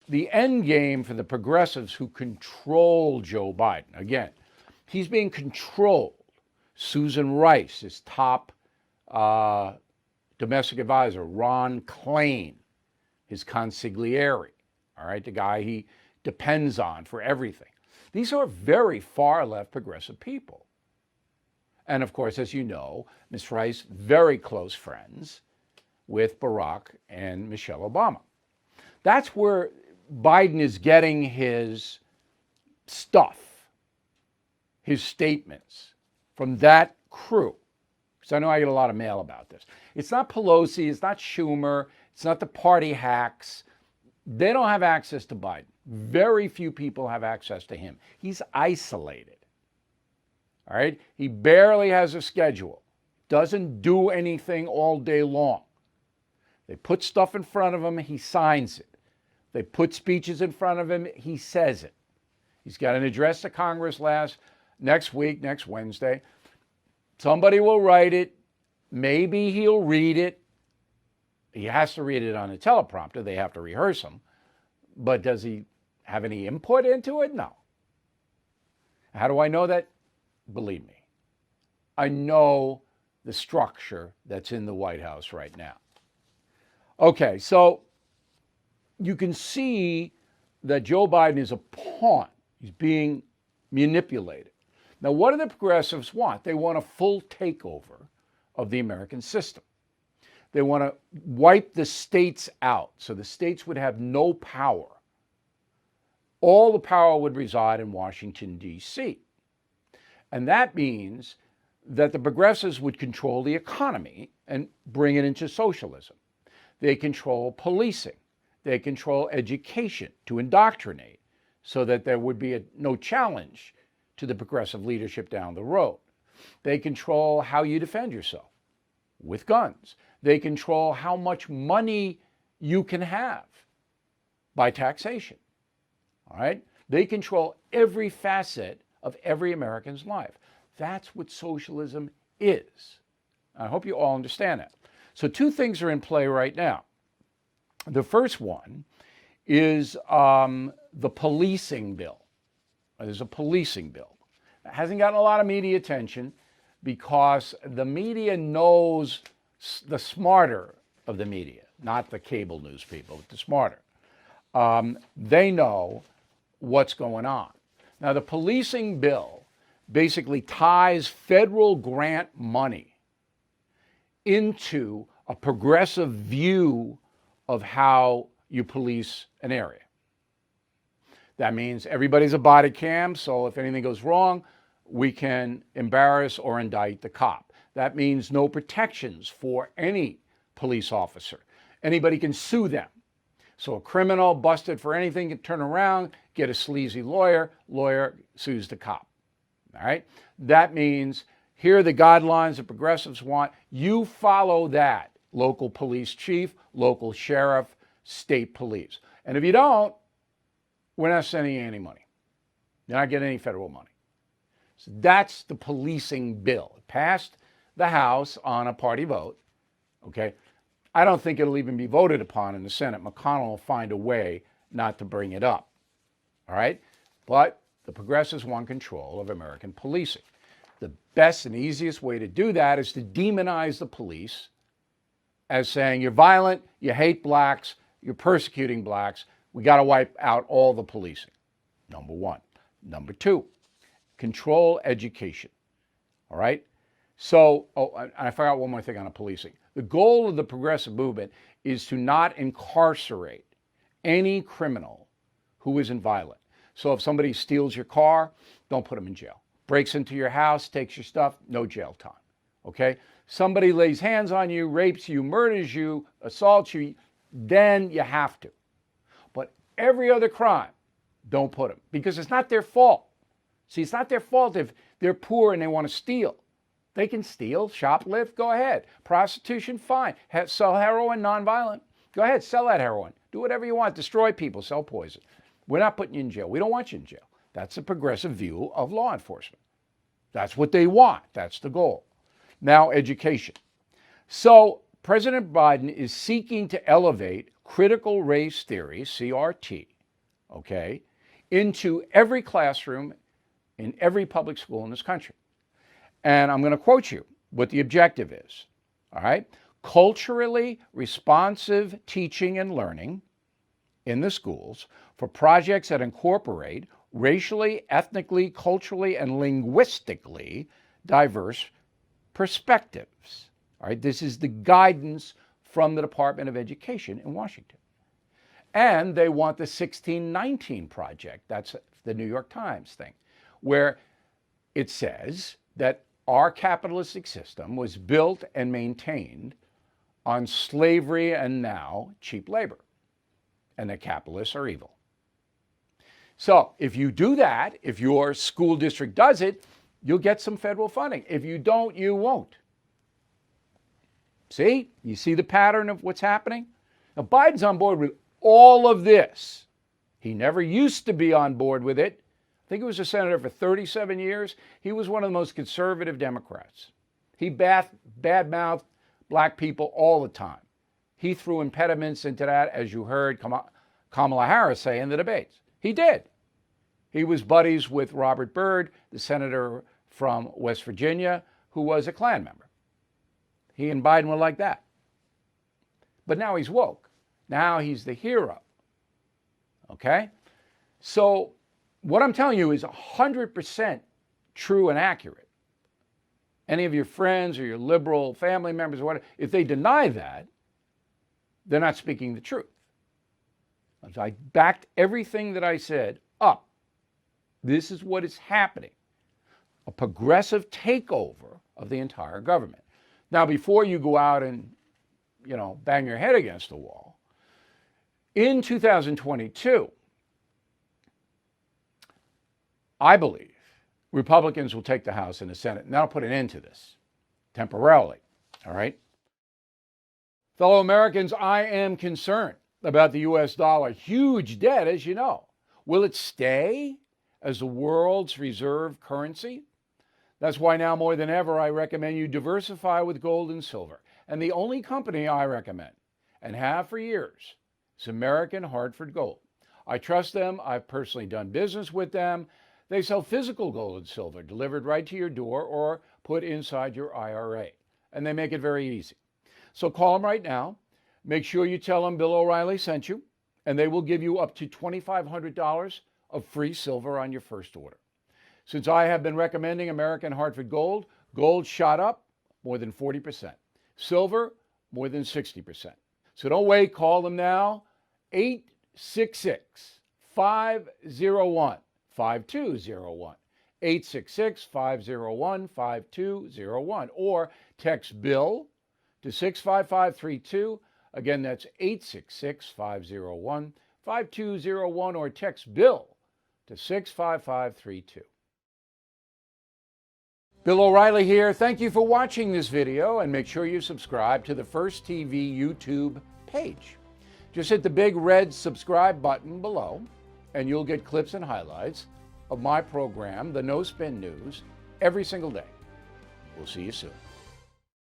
the end game for the progressives who control Joe Biden. Again, he's being controlled. Susan Rice, his top domestic advisor, Ron Klain, his consigliere, all right, the guy he depends on for everything. These are very far left progressive people. And of course, as you know, Ms. Rice, very close friends with Barack and Michelle Obama. That's where Biden is getting his stuff, his statements from that crew. Because I know I get a lot of mail about this. It's not Pelosi, it's not Schumer, it's not the party hacks. They don't have access to Biden. Very few people have access to him. He's isolated. All right? He barely has a schedule. Doesn't do anything all day long. They put stuff in front of him, he signs it. They put speeches in front of him, he says it. He's got an address to Congress next week, next Wednesday. Somebody will write it. Maybe he'll read it. He has to read it on a teleprompter. They have to rehearse him. But does he have any input into it? No. How do I know that? Believe me. I know the structure that's in the White House right now. Okay, so you can see that Joe Biden is a pawn. He's being manipulated. Now, what do the progressives want? They want a full takeover of the American system. They want to wipe the states out so the states would have no power. All the power would reside in Washington, D.C. And that means that the progressives would control the economy and bring it into socialism. They control policing. They control education to indoctrinate so that there would be no challenge to the progressive leadership down the road. They control how you defend yourself with guns. They control how much money you can have by taxation. All right? They control every facet of every American's life. That's what socialism is. I hope you all understand that. So two things are in play right now. The first one is the policing bill. There's a policing bill. It hasn't gotten a lot of media attention because the media knows, the smarter of the media, not the cable news people, but the smarter. They know what's going on. Now, the policing bill basically ties federal grant money into a progressive view of how you police an area. That means everybody's a body cam, so if anything goes wrong, we can embarrass or indict the cop. That means no protections for any police officer. Anybody can sue them. So a criminal busted for anything can turn around, get a sleazy lawyer, lawyer sues the cop. All right? That means here are the guidelines the progressives want. You follow that. Local police chief, local sheriff, state police. And if you don't, we're not sending you any money. You're not getting any federal money. So that's the policing bill. It passed the House on a party vote. Okay? I don't think it'll even be voted upon in the Senate. McConnell will find a way not to bring it up. All right? But the progressives want control of American policing. The best and easiest way to do that is to demonize the police as saying you're violent, you hate blacks, you're persecuting blacks. We got to wipe out all the policing. Number one. Number two, control education. All right? So, I forgot one more thing on the policing. The goal of the progressive movement is to not incarcerate any criminal who isn't violent. So if somebody steals your car, don't put them in jail. Breaks into your house, takes your stuff, no jail time. Okay? Somebody lays hands on you, rapes you, murders you, assaults you, then you have to. But every other crime, don't put them because it's not their fault. See, it's not their fault if they're poor and they want to steal. They can steal, shoplift, go ahead. Prostitution, fine. Sell heroin, nonviolent. Go ahead, sell that heroin. Do whatever you want. Destroy people, sell poison. We're not putting you in jail. We don't want you in jail. That's a progressive view of law enforcement. That's what they want. That's the goal. Now, education. So, President Biden is seeking to elevate critical race theory, CRT, okay, into every classroom in every public school in this country. And I'm going to quote you what the objective is, all right? Culturally responsive teaching and learning in the schools for projects that incorporate racially, ethnically, culturally, and linguistically diverse perspectives. All right, this is the guidance from the Department of Education in Washington. And they want the 1619 project, that's the New York Times thing, where it says that our capitalistic system was built and maintained on slavery and now cheap labor, and that capitalists are evil. So if you do that, if your school district does it, you'll get some federal funding. If you don't, you won't. See? You see the pattern of what's happening? Now, Biden's on board with all of this. He never used to be on board with it. I think he was a senator for 37 years. He was one of the most conservative Democrats. He bad-mouthed black people all the time. He threw impediments into that, as you heard Kamala Harris say in the debates. He did. He was buddies with Robert Byrd, the senator from West Virginia, who was a Klan member. He and Biden were like that. But now he's woke. Now he's the hero. Okay? So what I'm telling you is 100% true and accurate. Any of your friends or your liberal family members or whatever, if they deny that, they're not speaking the truth. So I backed everything that I said up. This is what is happening. A progressive takeover of the entire government. Now, before you go out and, bang your head against the wall, in 2022, I believe Republicans will take the House and the Senate, and that'll put an end to this temporarily, all right? Fellow Americans, I am concerned about the U.S. dollar. Huge debt, as you know. Will it stay as the world's reserve currency? That's why now more than ever, I recommend you diversify with gold and silver. And the only company I recommend, and have for years, is American Hartford Gold. I trust them. I've personally done business with them. They sell physical gold and silver delivered right to your door or put inside your IRA. And they make it very easy. So call them right now. Make sure you tell them Bill O'Reilly sent you, and they will give you up to $2,500 of free silver on your first order. Since I have been recommending American Hartford Gold, gold shot up more than 40%. Silver, more than 60%. So don't wait. Call them now. 866-501-5201. 866-501-5201. Or text Bill to 65532. Again, that's 866-501-5201. Or text Bill to 65532. Bill O'Reilly here. Thank you for watching this video, and make sure you subscribe to the First TV YouTube page. Just hit the big red subscribe button below, and you'll get clips and highlights of my program, The No Spin News, every single day. We'll see you soon.